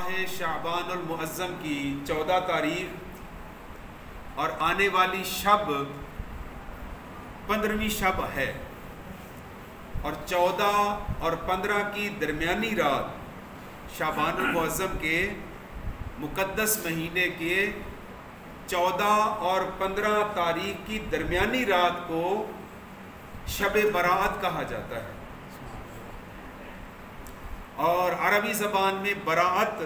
ماہ شعبان المعظم کی 14 تاریخ اور آنے والی شب 15ویں شب ہے، اور 14 اور 15 کی درمیانی رات شعبان المعظم کے مقدس مہینے کے 14 اور 15 تاریخ کی درمیانی رات کو شب برات کہا جاتا ہے۔ اور عربی زبان میں برات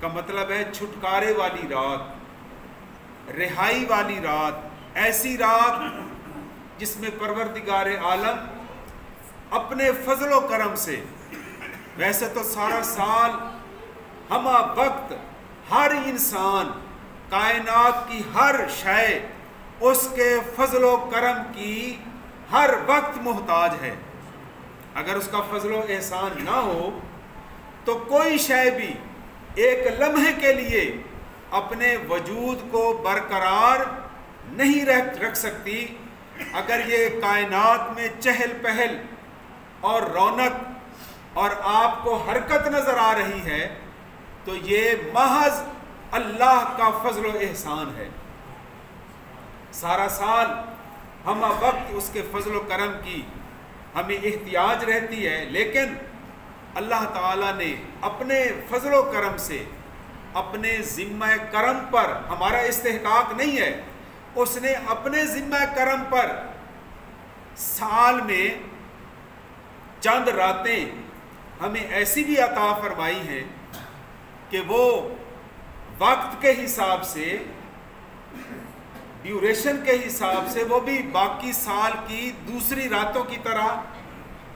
کا مطلب ہے چھٹکارے والی رات، رہائی والی رات، ایسی رات جس میں پروردگار عالم اپنے فضل و کرم سے، ویسے تو سارا سال ہمہ وقت ہر انسان، کائنات کی ہر شے اس کے فضل و کرم کی ہر وقت محتاج ہے۔ اگر اس کا فضل و احسان نہ ہو تو کوئی شے بھی ایک لمحے کے لیے اپنے وجود کو برقرار نہیں رکھ سکتی۔ اگر یہ کائنات میں چہل پہل اور رونق اور آپ کو حرکت نظر آ رہی ہے تو یہ محض اللہ کا فضل و احسان ہے۔ سارا سال ہم وقت اس کے فضل و کرم کی ہمیں احتیاج رہتی ہے، لیکن اللہ تعالیٰ نے اپنے فضل و کرم سے، اپنے ذمہ کرم پر، ہمارا استحقاق نہیں ہے، اس نے اپنے ذمہ کرم پر سال میں چند راتیں ہمیں ایسی بھی عطا فرمائی ہیں کہ وہ وقت کے حساب سے، ڈیوریشن کے حساب سے وہ بھی باقی سال کی دوسری راتوں کی طرح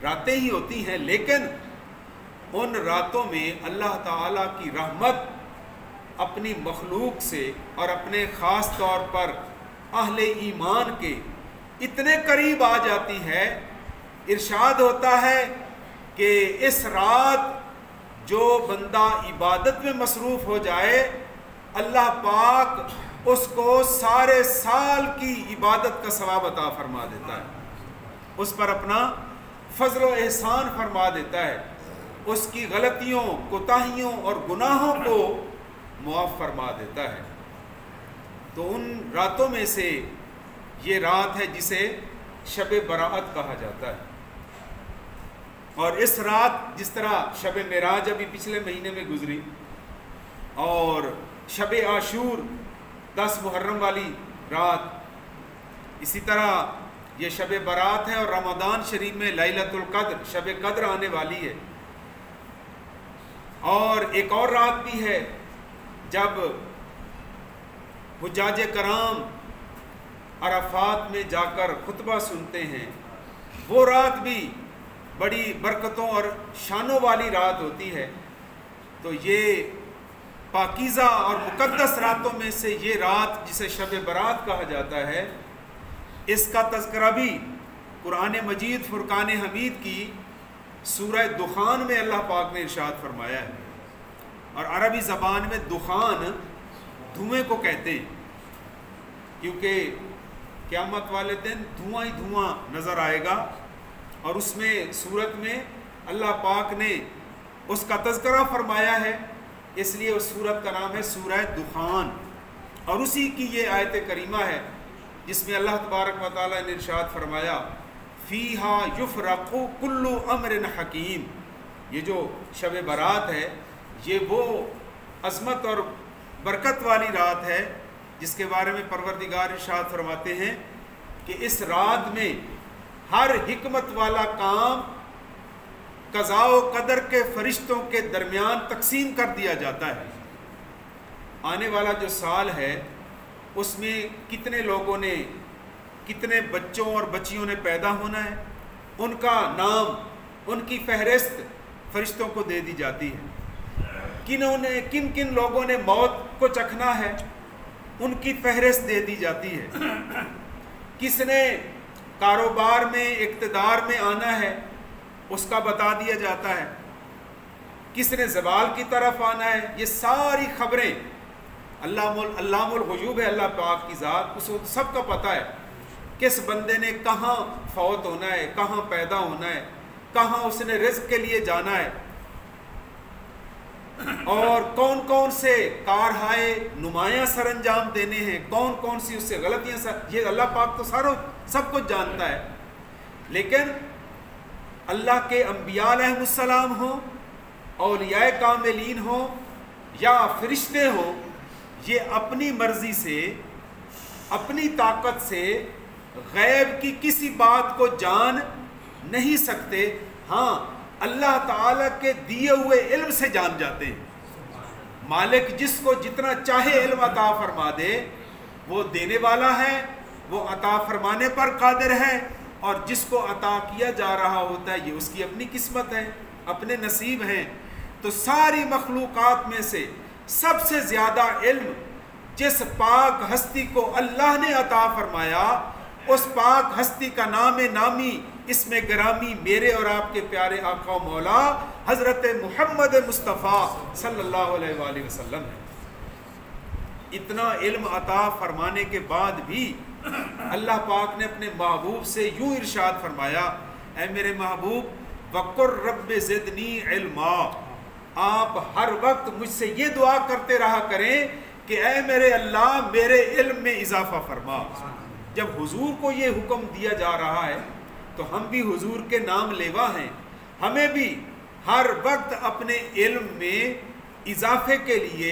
راتیں ہی ہوتی ہیں، لیکن ان راتوں میں اللہ تعالیٰ کی رحمت اپنی مخلوق سے اور اپنے خاص طور پر اہل ایمان کے اتنے قریب آ جاتی ہے۔ ارشاد ہوتا ہے کہ اس رات جو بندہ عبادت میں مصروف ہو جائے، اللہ پاک اس کو سارے سال کی عبادت کا ثواب عطا فرما دیتا ہے، اس پر اپنا فضل و احسان فرما دیتا ہے، اس کی غلطیوں، کوتاہیوں اور گناہوں کو معاف فرما دیتا ہے۔ تو ان راتوں میں سے یہ رات ہے جسے شب برات کہا جاتا ہے۔ اور اس رات، جس طرح شب معراج ابھی پچھلے مہینے میں گزری، اور شب عاشور 10 محرم والی رات، اسی طرح یہ شب برات ہے، اور رمضان شریف میں لیلۃ القدر، شب قدر آنے والی ہے۔ اور ایک اور رات بھی ہے جب حجاج کرام عرفات میں جا کر خطبہ سنتے ہیں، وہ رات بھی بڑی برکتوں اور شانوں والی رات ہوتی ہے۔ تو یہ پاکیزہ اور مقدس راتوں میں سے یہ رات جسے شب برات کہا جاتا ہے، اس کا تذکرہ بھی قرآن مجید فرقان حمید کی سورہ دخان میں اللہ پاک نے ارشاد فرمایا ہے۔ اور عربی زبان میں دخان دھوئیں کو کہتے ہیں، کیونکہ قیامت والے دن دھواں ہی دھواں نظر آئے گا، اور اس میں سورت میں اللہ پاک نے اس کا تذکرہ فرمایا ہے، اس لیے اس سورت کا نام ہے سورہ دخان۔ اور اسی کی یہ آیت کریمہ ہے جس میں اللہ تبارک و تعالیٰ نے ارشاد فرمایا فیہا یفرق کل امر حکیم۔ یہ جو شب برات ہے، یہ وہ عظمت اور برکت والی رات ہے جس کے بارے میں پروردگار ارشاد فرماتے ہیں کہ اس رات میں ہر حکمت والا کام قضاء و قدر کے فرشتوں کے درمیان تقسیم کر دیا جاتا ہے۔ آنے والا جو سال ہے اس میں کتنے لوگوں نے، کتنے بچوں اور بچیوں نے پیدا ہونا ہے، ان کا نام، ان کی فہرست فرشتوں کو دے دی جاتی ہے۔ کن کن لوگوں نے موت کو چکھنا ہے، ان کی فہرست دے دی جاتی ہے۔ کس نے کاروبار میں، اقتدار میں آنا ہے، اس کا بتا دیا جاتا ہے۔ کس نے زوال کی طرف آنا ہے، یہ ساری خبریں علام الغیوب ہے اللہ پاک کی ذات، اس کو سب کا پتہ ہے کس بندے نے کہاں فوت ہونا ہے، کہاں پیدا ہونا ہے، کہاں اس نے رزق کے لیے جانا ہے۔ اور کون کون سے کارہائے نمایاں سر انجام دینے ہیں، کون کون سی اس سے غلطیاں یہ اللہ پاک تو سب کچھ جانتا ہے. لیکن اللہ کے انبیاء علیہ السلام ہوں، اولیاء کاملین ہوں یا فرشتے ہوں، یہ اپنی مرضی سے اپنی طاقت سے غیب کی کسی بات کو جان نہیں سکتے. ہاں اللہ تعالیٰ کے دیے ہوئے علم سے جان جاتے ہیں. مالک جس کو جتنا چاہے علم عطا فرما دے، وہ دینے والا ہے، وہ عطا فرمانے پر قادر ہے، اور جس کو عطا کیا جا رہا ہوتا ہے یہ اس کی اپنی قسمت ہے، اپنے نصیب ہیں. تو ساری مخلوقات میں سے سب سے زیادہ علم جس پاک ہستی کو اللہ نے عطا فرمایا، اس پاک ہستی کا نام نامی اس میں گرامی میرے اور آپ کے پیارے آقا و مولا حضرت محمد مصطفیٰ صلی اللہ علیہ وآلہ وسلم ہے. اتنا علم عطا فرمانے کے بعد بھی اللہ پاک نے اپنے محبوب سے یوں ارشاد فرمایا، اے میرے محبوب وَقُلْ رَبِّ زِدْنِي عِلْمًا، آپ ہر وقت مجھ سے یہ دعا کرتے رہا کریں کہ اے میرے اللہ میرے علم میں اضافہ فرما. جب حضور کو یہ حکم دیا جا رہا ہے تو ہم بھی حضور کے نام لیوا ہیں، ہمیں بھی ہر وقت اپنے علم میں اضافے کے لیے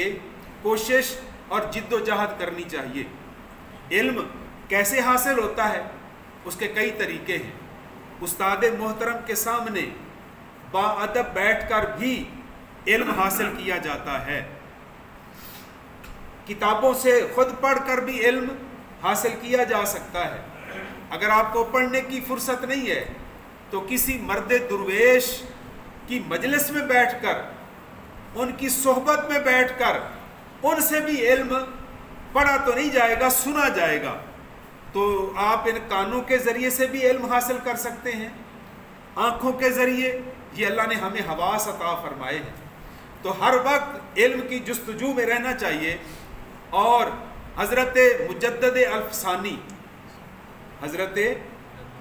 کوشش اور جد و جہد کرنی چاہیے. علم کیسے حاصل ہوتا ہے؟ اس کے کئی طریقے ہیں. استاد محترم کے سامنے باادب بیٹھ کر بھی علم حاصل کیا جاتا ہے، کتابوں سے خود پڑھ کر بھی علم حاصل کیا جا سکتا ہے. اگر آپ کو پڑھنے کی فرصت نہیں ہے تو کسی مرد درویش کی مجلس میں بیٹھ کر، ان کی صحبت میں بیٹھ کر ان سے بھی علم پڑھا تو نہیں جائے گا، سنا جائے گا. تو آپ ان کانوں کے ذریعے سے بھی علم حاصل کر سکتے ہیں، آنکھوں کے ذریعے. یہ اللہ نے ہمیں حواس عطا فرمائے ہیں. تو ہر وقت علم کی جستجو میں رہنا چاہیے. اور حضرت مجدد الفسانی، حضرت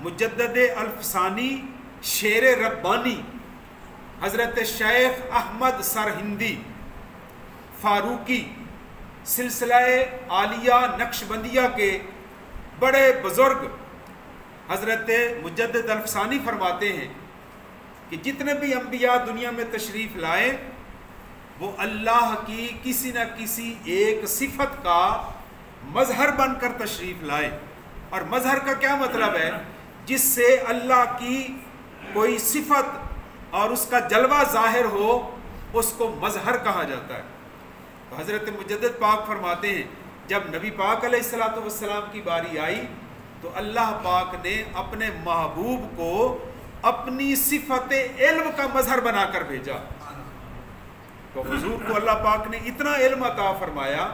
مجدد الفسانی شیر ربانی، حضرت شیخ احمد سرہندی فاروقی سلسلہ عالیہ نقشبندیہ کے بڑے بزرگ حضرت مجدد الفسانی فرماتے ہیں کہ جتنے بھی انبیاء دنیا میں تشریف لائے وہ اللہ کی کسی نہ کسی ایک صفت کا مظہر بن کر تشریف لائے. اور مظہر کا کیا مطلب ہے؟ جس سے اللہ کی کوئی صفت اور اس کا جلوہ ظاہر ہو، اس کو مظہر کہا جاتا ہے. تو حضرت مجدد پاک فرماتے ہیں جب نبی پاک علیہ السلام کی باری آئی تو اللہ پاک نے اپنے محبوب کو اپنی صفت علم کا مظہر بنا کر بھیجا. تو حضور کو اللہ پاک نے اتنا علم عطا فرمایا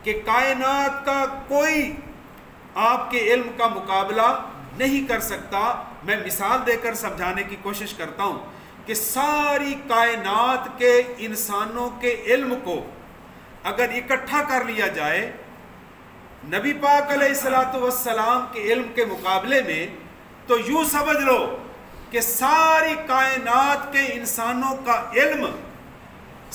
کہ کائنات کا کوئی آپ کے علم کا مقابلہ نہیں کر سکتا. میں مثال دے کر سمجھانے کی کوشش کرتا ہوں کہ ساری کائنات کے انسانوں کے علم کو اگر اکٹھا کر لیا جائے نبی پاک علیہ السلام کے علم کے مقابلے میں، تو یوں سمجھ لو کہ ساری کائنات کے انسانوں کا علم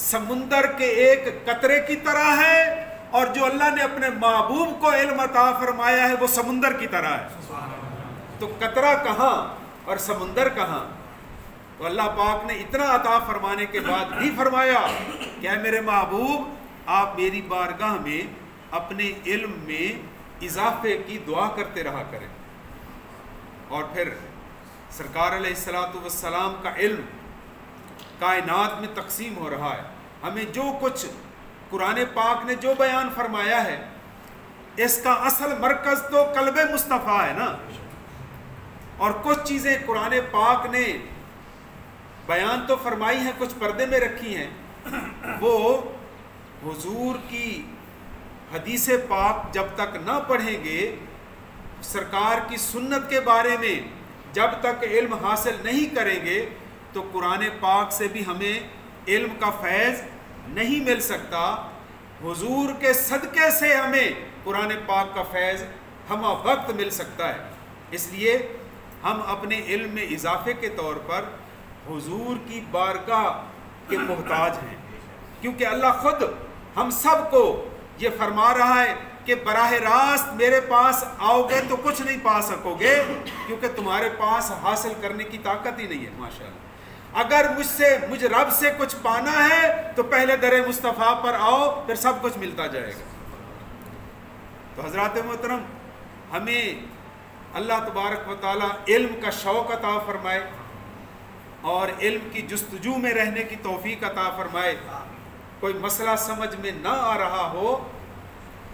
سمندر کے ایک قطرے کی طرح ہے، اور جو اللہ نے اپنے محبوب کو علم عطا فرمایا ہے وہ سمندر کی طرح ہے. تو قطرہ کہاں اور سمندر کہاں؟ تو اللہ پاک نے اتنا عطا فرمانے کے بعد بھی فرمایا کہ اے میرے محبوب آپ میری بارگاہ میں اپنے علم میں اضافے کی دعا کرتے رہا کریں. اور پھر سرکار علیہ السلام کا علم کائنات میں تقسیم ہو رہا ہے. ہمیں جو کچھ قرآن پاک نے جو بیان فرمایا ہے اس کا اصل مرکز تو قلب مصطفیٰ ہے نا. اور کچھ چیزیں قرآن پاک نے بیان تو فرمائی ہیں، کچھ پردے میں رکھی ہیں. وہ حضور کی حدیث پاک جب تک نہ پڑھیں گے، سرکار کی سنت کے بارے میں جب تک علم حاصل نہیں کریں گے تو قرآن پاک سے بھی ہمیں علم کا فیض نہیں مل سکتا. حضور کے صدقے سے ہمیں قرآن پاک کا فیض ہمہ وقت مل سکتا ہے. اس لیے ہم اپنے علم میں اضافے کے طور پر حضور کی بارگاہ کے محتاج ہیں، کیونکہ اللہ خود ہم سب کو یہ فرما رہا ہے کہ براہ راست میرے پاس آؤ گے تو کچھ نہیں پا سکو گے، کیونکہ تمہارے پاس حاصل کرنے کی طاقت ہی نہیں ہے۔ ماشاءاللہ، اگر مجھ رب سے کچھ پانا ہے تو پہلے در مصطفیٰ پر آؤ، پھر سب کچھ ملتا جائے گا۔ تو حضرات محترم، ہمیں اللہ تبارک و تعالیٰ علم کا شوق عطا فرمائے اور علم کی جستجو میں رہنے کی توفیق عطا فرمائے۔ کوئی مسئلہ سمجھ میں نہ آ رہا ہو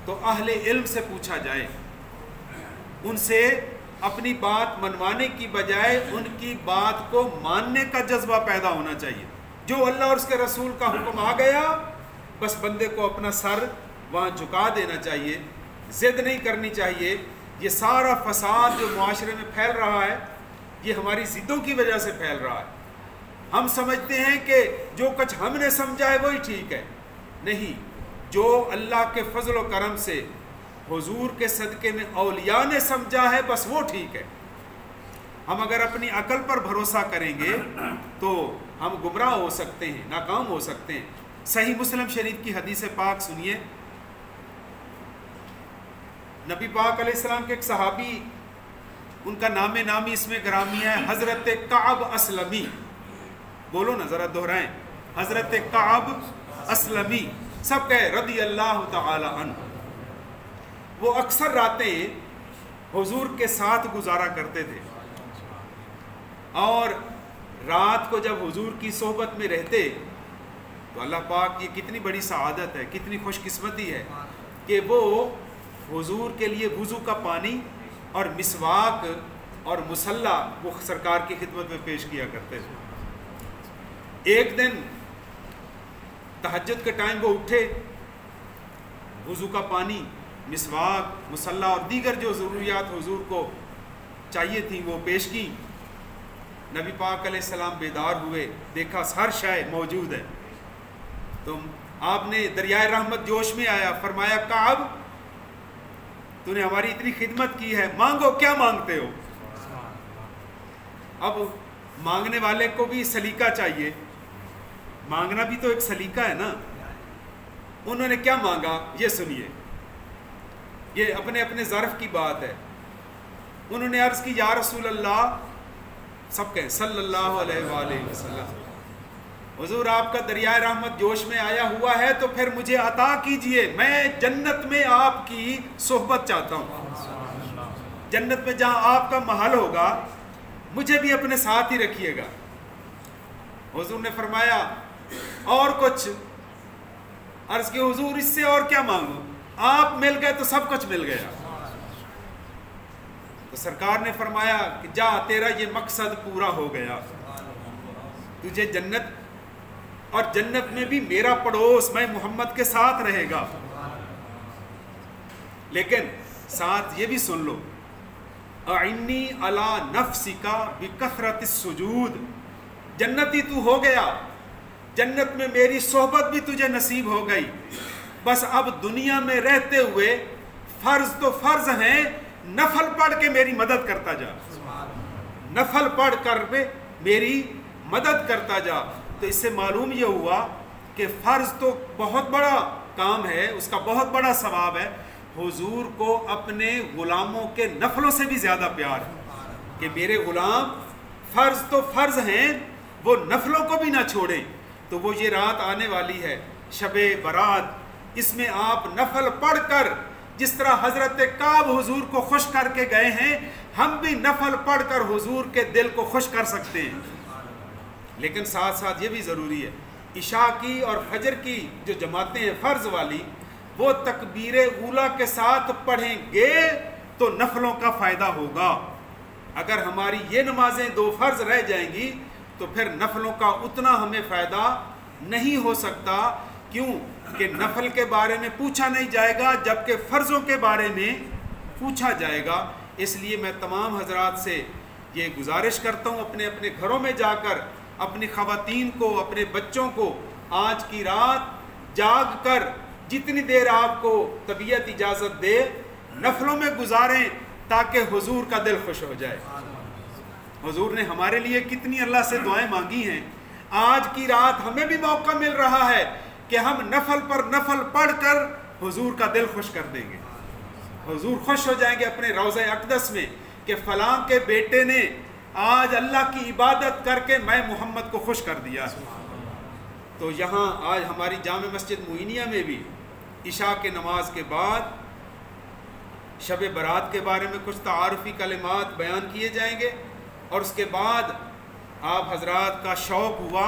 تو اہل علم سے پوچھا جائے، ان سے اپنی بات منوانے کی بجائے ان کی بات کو ماننے کا جذبہ پیدا ہونا چاہیے۔ جو اللہ اور اس کے رسول کا حکم آ گیا، بس بندے کو اپنا سر وہاں جھکا دینا چاہیے، ضد نہیں کرنی چاہیے۔ یہ سارا فساد جو معاشرے میں پھیل رہا ہے، یہ ہماری ضدوں کی وجہ سے پھیل رہا ہے۔ ہم سمجھتے ہیں کہ جو کچھ ہم نے سمجھا ہے وہی ٹھیک ہے، نہیں، جو اللہ کے فضل و کرم سے حضور کے صدقے میں اولیاء نے سمجھا ہے بس وہ ٹھیک ہے۔ ہم اگر اپنی عقل پر بھروسہ کریں گے تو ہم گمراہ ہو سکتے ہیں، ناکام ہو سکتے ہیں۔ صحیح مسلم شریف کی حدیث پاک سنیے، نبی پاک علیہ السلام کے ایک صحابی، ان کا نام نامی اس میں گرامی ہے، حضرت کعب اسلمی، بولو نا ذرا دہرائیں، حضرت کعب اسلمی، سب کہے رضی اللہ تعالی عنہ۔ وہ اکثر راتیں حضور کے ساتھ گزارا کرتے تھے، اور رات کو جب حضور کی صحبت میں رہتے تو اللہ پاک، یہ کتنی بڑی سعادت ہے، کتنی خوش قسمتی ہے کہ وہ حضور کے لیے وضو کا پانی اور مسواک اور مصلی وہ سرکار کی خدمت میں پیش کیا کرتے تھے۔ ایک دن تہجد کے ٹائم وہ اٹھے، وضو کا پانی، مسواک، مصلی اور دیگر جو ضروریات حضور کو چاہیے تھیں وہ پیش کی۔ نبی پاک علیہ السلام بیدار ہوئے، دیکھا ہر شے موجود ہے، تو آپ نے دریائے رحمت جوش میں آیا، فرمایا کعب تو نے ہماری اتنی خدمت کی ہے، مانگو، کیا مانگتے ہو؟ اب مانگنے والے کو بھی سلیقہ چاہیے، مانگنا بھی تو ایک سلیقہ ہے نا۔ انہوں نے کیا مانگا یہ سنیے، یہ اپنے اپنے ظرف کی بات ہے۔ انہوں نے عرض کی یا رسول اللہ، سب کہیں صلی اللہ علیہ وآلہ وسلم، حضور آپ کا دریائے رحمت جوش میں آیا ہوا ہے تو پھر مجھے عطا کیجئے، میں جنت میں آپ کی صحبت چاہتا ہوں، جنت میں جہاں آپ کا محل ہوگا مجھے بھی اپنے ساتھ ہی رکھیے گا۔ حضور نے فرمایا اور کچھ؟ عرض کی حضور اس سے اور کیا مانگوں، آپ مل گئے تو سب کچھ مل گیا۔ تو سرکار نے فرمایا کہ جا، تیرا یہ مقصد پورا ہو گیا، تجھے جنت اور جنت میں بھی میرا پڑوس میں محمد کے ساتھ رہے گا۔ لیکن ساتھ یہ بھی سن لو، اعنی علی نفسک بکثرت السجود، جنتی تو ہو گیا، جنت میں میری صحبت بھی تجھے نصیب ہو گئی، بس اب دنیا میں رہتے ہوئے فرض تو فرض ہیں، نفل پڑھ کے میری مدد کرتا جا، نفل پڑھ کر میری مدد کرتا جا۔ تو اس سے معلوم یہ ہوا کہ فرض تو بہت بڑا کام ہے، اس کا بہت بڑا ثواب ہے، حضور کو اپنے غلاموں کے نفلوں سے بھی زیادہ پیار ہے کہ میرے غلام فرض تو فرض ہیں، وہ نفلوں کو بھی نہ چھوڑیں۔ تو وہ یہ رات آنے والی ہے، شب برات، اس میں آپ نفل پڑھ کر جس طرح حضرت کعب حضور کو خوش کر کے گئے ہیں، ہم بھی نفل پڑھ کر حضور کے دل کو خوش کر سکتے ہیں۔ لیکن ساتھ ساتھ یہ بھی ضروری ہے، عشاء کی اور فجر کی جو جماعتیں ہیں فرض والی، وہ تکبیر اولیٰ کے ساتھ پڑھیں گے تو نفلوں کا فائدہ ہوگا۔ اگر ہماری یہ نمازیں دو فرض رہ جائیں گی تو پھر نفلوں کا اتنا ہمیں فائدہ نہیں ہو سکتا۔ کیوں کہ نفل کے بارے میں پوچھا نہیں جائے گا جبکہ فرضوں کے بارے میں پوچھا جائے گا۔ اس لیے میں تمام حضرات سے یہ گزارش کرتا ہوں، اپنے اپنے گھروں میں جا کر اپنی خواتین کو، اپنے بچوں کو آج کی رات جاگ کر جتنی دیر آپ کو طبیعت اجازت دے نفلوں میں گزاریں تاکہ حضور کا دل خوش ہو جائے۔ حضور نے ہمارے لیے کتنی اللہ سے دعائیں مانگی ہیں، آج کی رات ہمیں بھی موقع مل رہا ہے کہ ہم نفل پر نفل پڑھ کر حضور کا دل خوش کر دیں گے. حضور خوش ہو جائیں گے اپنے روضہ اقدس میں کہ فلاں کے بیٹے نے آج اللہ کی عبادت کر کے میں محمد کو خوش کر دیا. تو یہاں آج ہماری جامع مسجد معینیہ میں بھی عشاء کے نماز کے بعد شب برات کے بارے میں کچھ تعارفی کلمات بیان کیے جائیں گے، اور اس کے بعد آپ حضرات کا شوق ہوا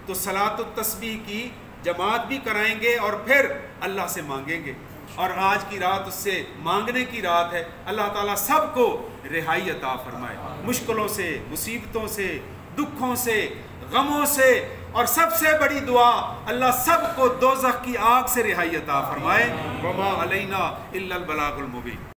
تو صلاۃ التسبیح کی جماعت بھی کرائیں گے اور پھر اللہ سے مانگیں گے. اور آج کی رات اس سے مانگنے کی رات ہے. اللہ تعالیٰ سب کو رہائی عطا فرمائے مشکلوں سے، مصیبتوں سے، دکھوں سے، غموں سے، اور سب سے بڑی دعا اللہ سب کو دوزخ کی آگ سے رہائی عطا فرمائے. وما علینا الا البلاغ المبین.